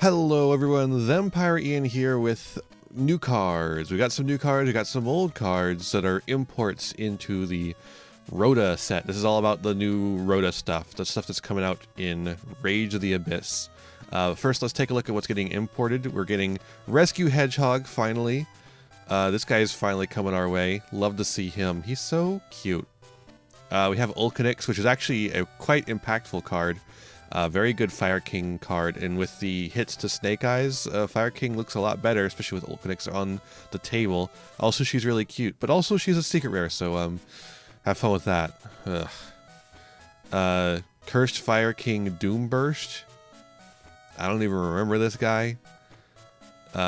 Hello everyone, Thempire Ian here with new cards. We got some new cards, we got some old cards that are imports into the Rhoda set. This is all about the new Rhoda stuff, the stuff that's coming out in Rage of the Abyss. First, let's take a look at what's getting imported. We're getting Rescue Hedgehog, finally. This guy is finally coming our way. Love to see him. He's so cute. We have Ulcanix, which is actually a quite impactful card. Very good Fire King card, and with the hits to Snake Eyes, Fire King looks a lot better, especially with Ulcanix on the table. Also, she's really cute, but also she's a secret rare, so have fun with that. Cursed Fire King Doomburst. I don't even remember this guy.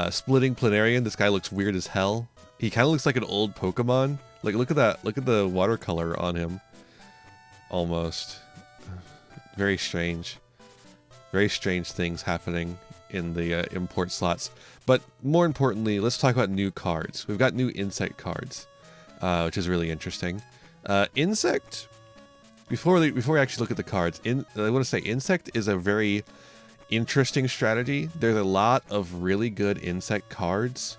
Splitting Planarian. This guy looks weird as hell. He kind of looks like an old Pokemon. Like, look at that. Look at the watercolor on him. Almost. Very strange. Very strange things happening in the import slots. But more importantly, let's talk about new cards. We've got new insect cards, which is really interesting. Insect, before we actually look at the cards, I want to say insect is a very interesting strategy. There's a lot of really good insect cards.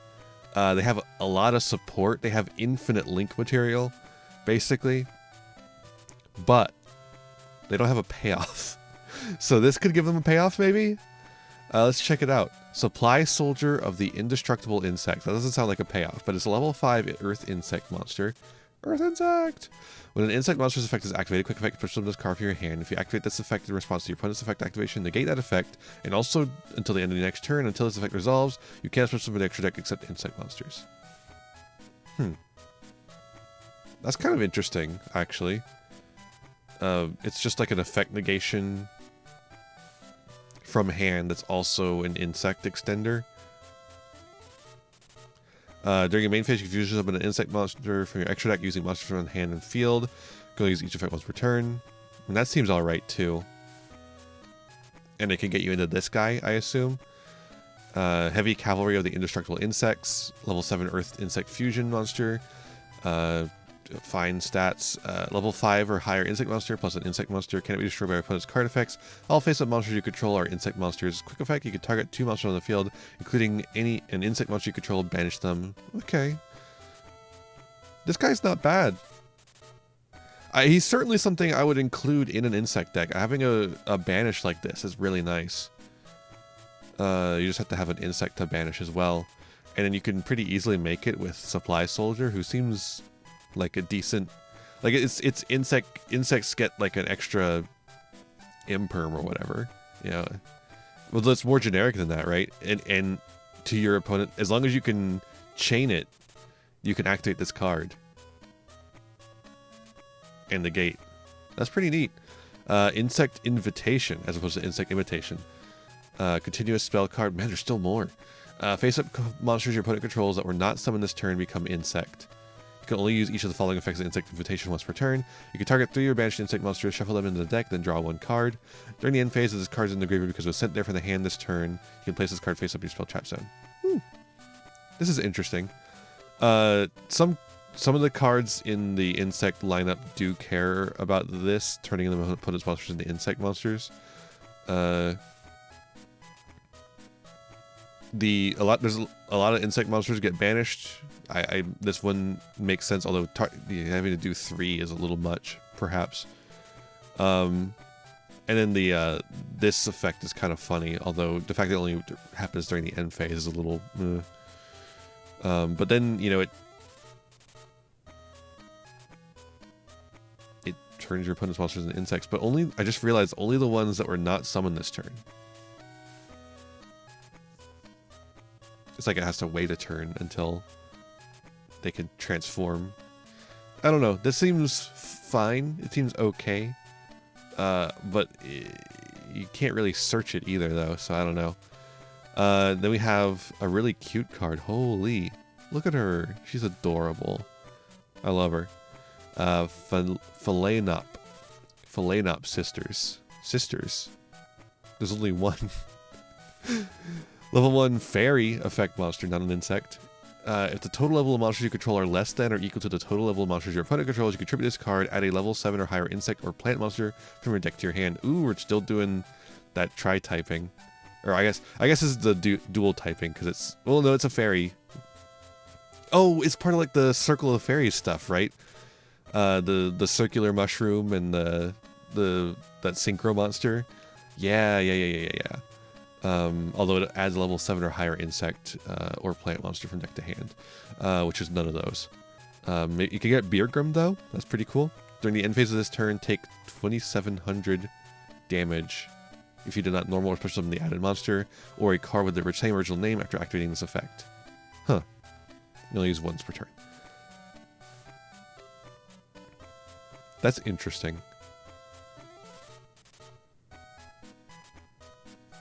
They have a lot of support. They have infinite link material, basically. But they don't have a payoff. So this could give them a payoff, maybe? Let's check it out. Supply Soldier of the Indestructible Insect. That doesn't sound like a payoff, but it's a level 5 Earth Insect monster. Earth Insect! When an insect monster's effect is activated, quick effect puts this card from your hand. If you activate this effect in response to your opponent's effect activation, negate that effect, and also until the end of the next turn, until this effect resolves, you can't switch from the extra deck except insect monsters. That's kind of interesting, actually. It's just like an effect negation from hand that's also an insect extender. During your main phase, you can use an insect monster from your extra deck using monsters from hand and field. Go use each effect once per turn. And that seems alright too. And it can get you into this guy, I assume. Heavy Cavalry of the Indestructible Insects. Level 7 Earth Insect Fusion monster. Fine stats. Level 5 or higher insect monster plus an insect monster cannot be destroyed by opponent's card effects. All face-up monsters you control are insect monsters. Quick effect, you can target 2 monsters on the field, including an insect monster you control, banish them. Okay. This guy's not bad. He's certainly something I would include in an insect deck. Having a banish like this is really nice. You just have to have an insect to banish as well. And then you can pretty easily make it with Supply Soldier, who seems like a decent, like it's insects get like an extra imperm or whatever, you know. Well, it's more generic than that, right? And to your opponent, as long as you can chain it, you can activate this card and negate. That's pretty neat. Insect Invitation as opposed to Insect Imitation. Continuous spell card. Man, there's still more. Face-up monsters your opponent controls that were not summoned this turn become insect. You can only use each of the following effects of Insect Invitation once per turn. You can target 3 of your banished insect monsters, shuffle them into the deck, then draw 1 card. During the end phase, if this card is in the graveyard because it was sent there from the hand this turn, you can place this card face up in your spell trap zone. This is interesting. Some of the cards in the insect lineup do care about this, turning the opponent's monsters into insect monsters. There's a lot of insect monsters get banished. This one makes sense, although having to do 3 is a little much, perhaps. And then this effect is kind of funny, although the fact that it only happens during the end phase is a little. But then it turns your opponent's monsters into insects, but I just realized only the ones that were not summoned this turn. It's like it has to wait a turn until they can transform. I don't know. This seems fine. It seems okay. But you can't really search it either, though, so I don't know. Then we have a really cute card. Holy. Look at her. She's adorable. I love her. Phalanop. Phalanop sisters. Sisters. There's only one. Level 1 Fairy effect monster, not an insect. If the total level of monsters you control are less than or equal to the total level of monsters your opponent controls, you contribute this card, add a level 7 or higher insect or plant monster from your deck to your hand. Ooh, we're still doing that tri-typing. Or I guess this is the dual typing because it's, well, no, it's a fairy. Oh, it's part of like the Circle of Fairies stuff, right? The circular mushroom and that synchro monster. Yeah. Although it adds a level 7 or higher insect or plant monster from deck to hand, which is none of those. You can get Beergrim though. That's pretty cool. During the end phase of this turn, take 2,700 damage if you do not normal or special summon the added monster or a card with the same original name after activating this effect. Huh. You only use once per turn. That's interesting.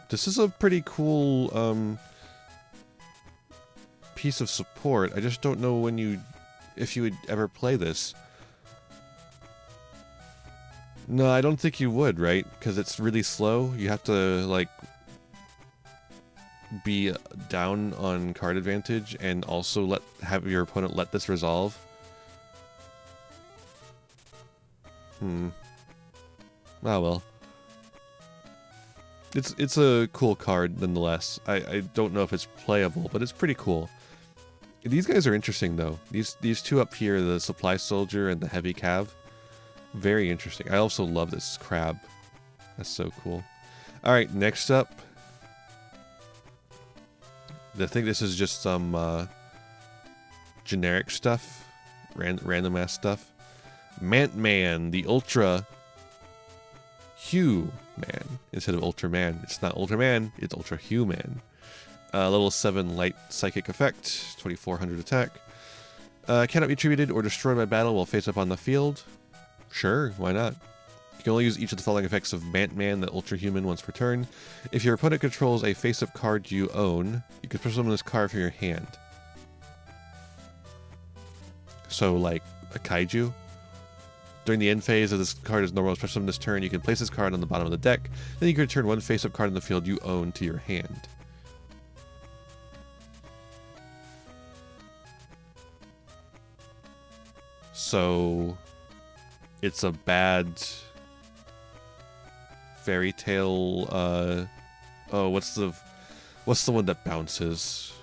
This is a pretty cool piece of support. I just don't know if you would ever play this. No, I don't think you would, right? Because it's really slow. You have to, like, be down on card advantage and also have your opponent let this resolve. Oh well. It's a cool card nonetheless. I don't know if it's playable, but it's pretty cool. These guys are interesting though. These two up here, the Supply Soldier and the Heavy Cav. Very interesting. I also love this crab. That's so cool. Alright, next up. I think this is just some generic stuff. Random ass stuff. Man, the Ultra Human. Instead of Ultraman. It's not Ultraman, it's Ultra Human. Level 7 light psychic effect. 2,400 attack. Cannot be attributed or destroyed by battle while face up on the field. Sure, why not? You can only use each of the following effects of Man, the Ultra Human, once per turn. If your opponent controls a face-up card you own, you can summon this card from your hand. So, like, a Kaiju. During the end phase of this card is normal special summon this turn, you can place this card on the bottom of the deck. Then you can return one face-up card in the field you own to your hand. So, it's a bad fairy tale. Oh, what's the one that bounces?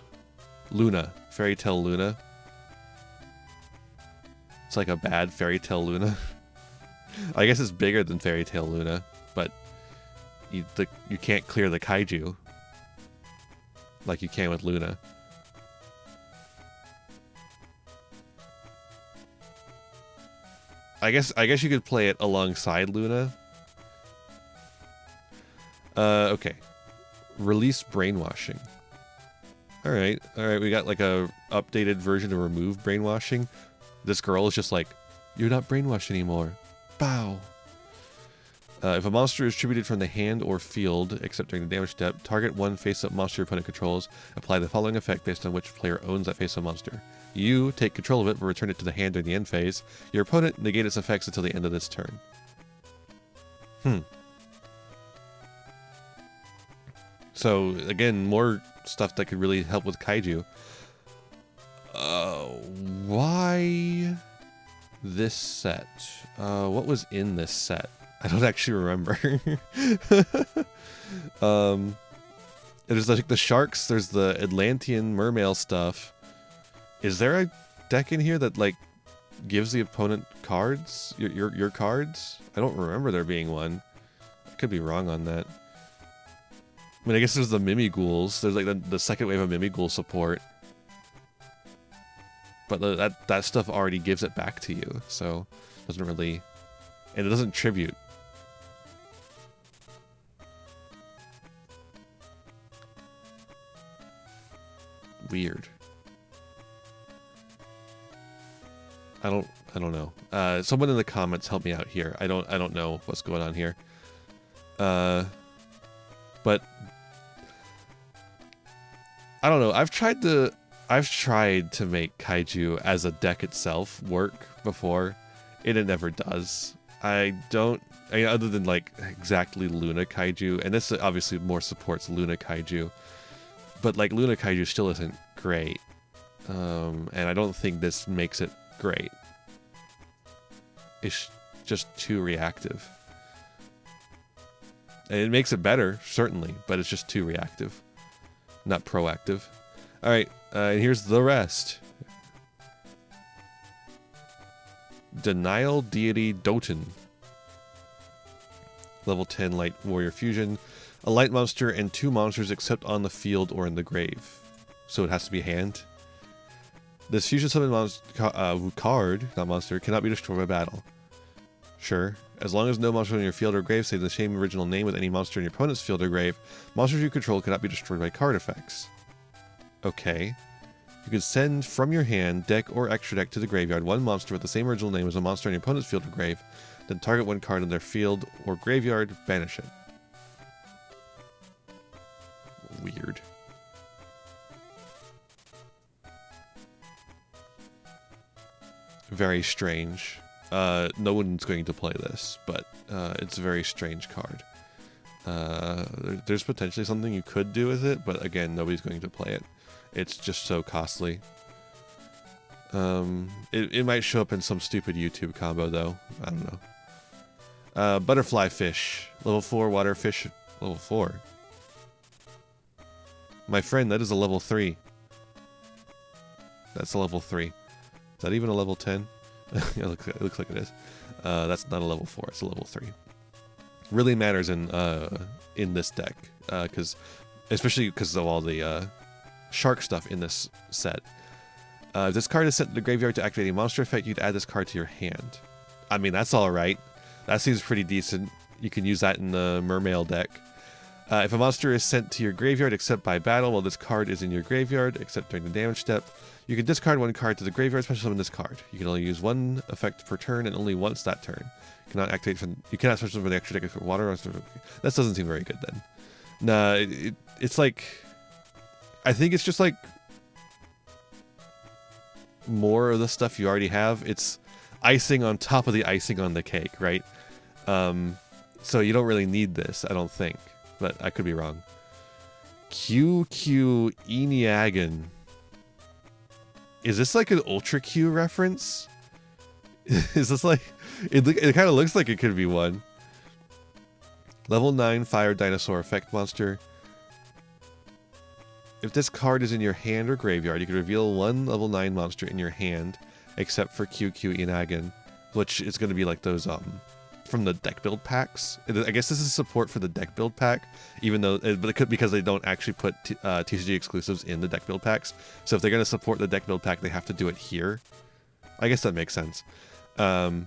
Luna, fairy tale Luna. It's like a bad fairy tale Luna. I guess it's bigger than fairy tale Luna, but you can't clear the Kaiju like you can with Luna. I guess you could play it alongside Luna. Okay. Release Brainwashing. Alright, we got like a updated version to remove brainwashing. This girl is just like, you're not brainwashed anymore. Bow. If a monster is distributed from the hand or field, except during the damage step, target one face-up monster your opponent controls. Apply the following effect based on which player owns that face-up monster. You take control of it, but return it to the hand during the end phase. Your opponent negate its effects until the end of this turn. So, again, more stuff that could really help with Kaiju. Why this set? What was in this set? I don't actually remember. There's like the sharks, there's the Atlantean mermail stuff. Is there a deck in here that like gives the opponent cards? Your cards? I don't remember there being one. I could be wrong on that. I mean, I guess there's the Mimighouls. There's like the second wave of Mimighoul support. But that stuff already gives it back to you, so it doesn't really... And it doesn't tribute. Weird. I don't know. Someone in the comments help me out here. I don't know what's going on here. But I don't know. I've tried to make Kaiju as a deck itself work before, and it never does. Other than like exactly Luna Kaiju, and this obviously more supports Luna Kaiju, but like Luna Kaiju still isn't great, and I don't think this makes it great. It's just too reactive. And it makes it better, certainly, but it's just too reactive, not proactive. All right, and here's the rest. Denial Deity Doten. Level 10 Light Warrior Fusion. A light monster and 2 monsters except on the field or in the grave. So it has to be hand. This fusion summon card, not monster, cannot be destroyed by battle. Sure. As long as no monster in your field or grave say the same original name with any monster in your opponent's field or grave, monsters you control cannot be destroyed by card effects. Okay. You can send from your hand, deck, or extra deck to the graveyard one monster with the same original name as a monster in your opponent's field or grave, then target one card in their field or graveyard, banish it. Weird. Very strange. No one's going to play this, but it's a very strange card. There's potentially something you could do with it, but again, nobody's going to play it. It's just so costly. It might show up in some stupid YouTube combo, though. I don't know. Butterfly Fish. Level 4 Water Fish. Level 4. My friend, that is a level 3. That's a level 3. Is that even a level 10? Yeah, it looks like it is. That's not a level 4. It's a level 3. Really matters in this deck, especially because of all the shark stuff in this set. If this card is sent to the graveyard to activate a monster effect, you'd add this card to your hand. I mean, that's all right. That seems pretty decent. You can use that in the Mermail deck. If a monster is sent to your graveyard except by battle while this card is in your graveyard, except during the damage step, you can discard one card to the graveyard, special summon this card. You can only use one effect per turn and only once that turn. You cannot activate from. You cannot special summon the extra deck of water. That doesn't seem very good then. Nah, it's like. I think it's just like more of the stuff you already have. It's icing on top of the icing on the cake, right? So you don't really need this, I don't think. But I could be wrong. QQ Eniagan. Is this like an Ultra Q reference? Is this like... It kind of looks like it could be one. Level 9 Fire Dinosaur Effect Monster. If this card is in your hand or graveyard, you can reveal one level 9 monster in your hand, except for QQ Eniagan, which is going to be like those from the deck build packs. I guess this is support for the deck build pack, even though but it could because they don't actually put TCG exclusives in the deck build packs. So if they're going to support the deck build pack, they have to do it here. I guess that makes sense. And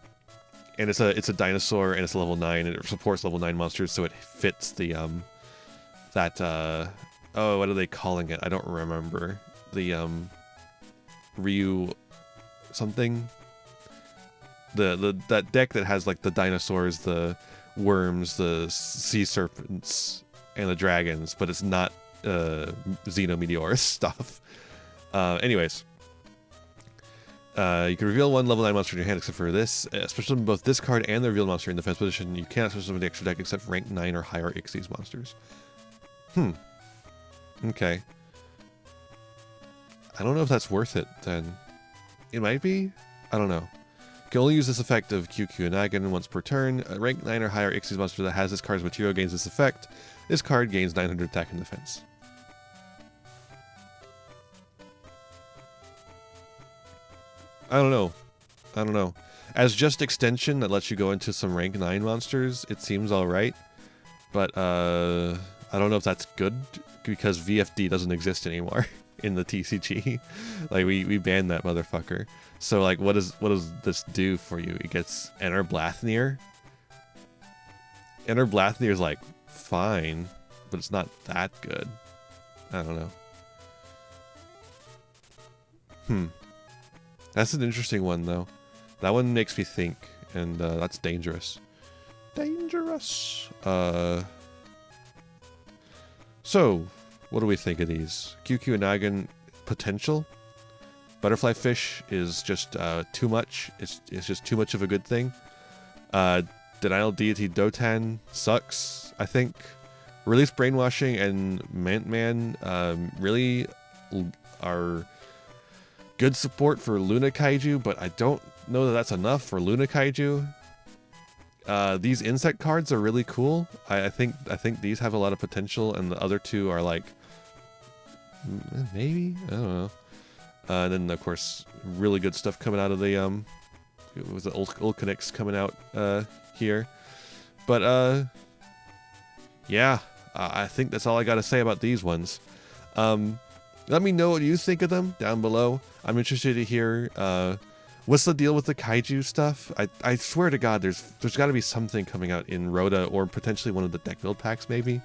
it's a dinosaur and it's level 9 and it supports level 9 monsters, so it fits the oh, what are they calling it? I don't remember. The Ryu something. That deck that has like the dinosaurs, the worms, the sea serpents, and the dragons, but it's not Xenometeorus stuff. Anyways, you can reveal one level 9 monster in your hand except for this. Special summon both this card and the revealed monster in defense position. You cannot special summon the extra deck except for rank 9 or higher Xyz monsters. Okay. I don't know if that's worth it then. It might be? I don't know. You can only use this effect of QQ Eniagan once per turn. A rank 9 or higher Xyz monster that has this card's material gains this effect. This card gains 900 attack and defense. I don't know. As just extension that lets you go into some rank 9 monsters, it seems alright. But I don't know if that's good, because VFD doesn't exist anymore in the TCG. Like, we banned that motherfucker. So, like, what does this do for you? It gets Enter Blathnir. Enter Blathnir is, like, fine, but it's not that good. I don't know. That's an interesting one, though. That one makes me think, and that's dangerous. Dangerous! So, what do we think of these? QQ Eniagan potential? Butterfly Fish is just too much. It's just too much of a good thing. Denial Deity Dotan sucks, I think. Release Brainwashing and Man really are good support for Luna Kaiju, but I don't know that that's enough for Luna Kaiju. These insect cards are really cool. I think these have a lot of potential, and the other two are like maybe, I don't know. And then of course really good stuff coming out of the it was the old connects coming out here. But yeah, I think that's all I got to say about these ones. Let me know what you think of them down below. I'm interested to hear what's the deal with the kaiju stuff. I swear to God, there's got to be something coming out in Rhoda, or potentially one of the deck build packs maybe,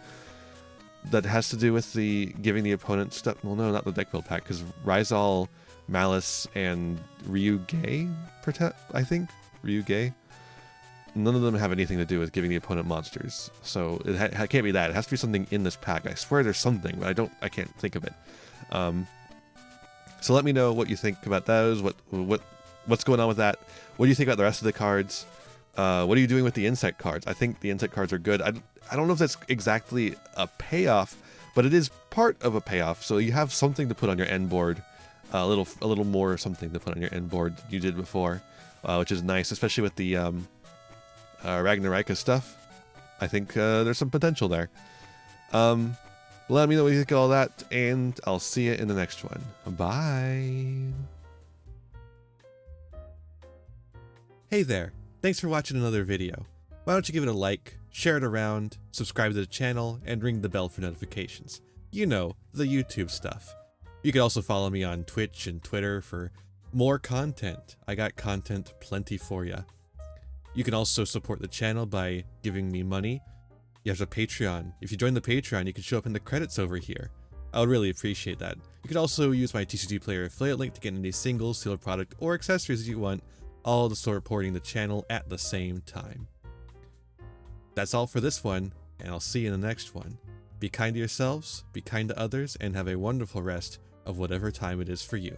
that has to do with the giving the opponent stuff. Well, no, not the deck build pack, because Rizal, Malice, and Ryugay protect. I think Ryugay. None of them have anything to do with giving the opponent monsters, so it can't be that. It has to be something in this pack. I swear there's something, but I can't think of it. So let me know what you think about those. What's going on with that? What do you think about the rest of the cards? What are you doing with the insect cards? I think the insect cards are good. I don't know if that's exactly a payoff, but it is part of a payoff. So you have something to put on your end board, a little more something to put on your end board than you did before, which is nice, especially with the Ragnarika stuff. I think there's some potential there. Let me know what you think of all that, and I'll see you in the next one. Bye. Hey there. Thanks for watching another video. Why don't you give it a like, share it around, subscribe to the channel, and ring the bell for notifications. You know, the YouTube stuff. You can also follow me on Twitch and Twitter for more content. I got content plenty for ya. You can also support the channel by giving me money. You have a Patreon. If you join the Patreon, you can show up in the credits over here. I would really appreciate that. You could also use my TCG player affiliate link to get any singles, sealed product, or accessories you want, all to supporting the channel at the same time. That's all for this one, and I'll see you in the next one. Be kind to yourselves, be kind to others, and have a wonderful rest of whatever time it is for you.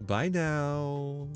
Bye now!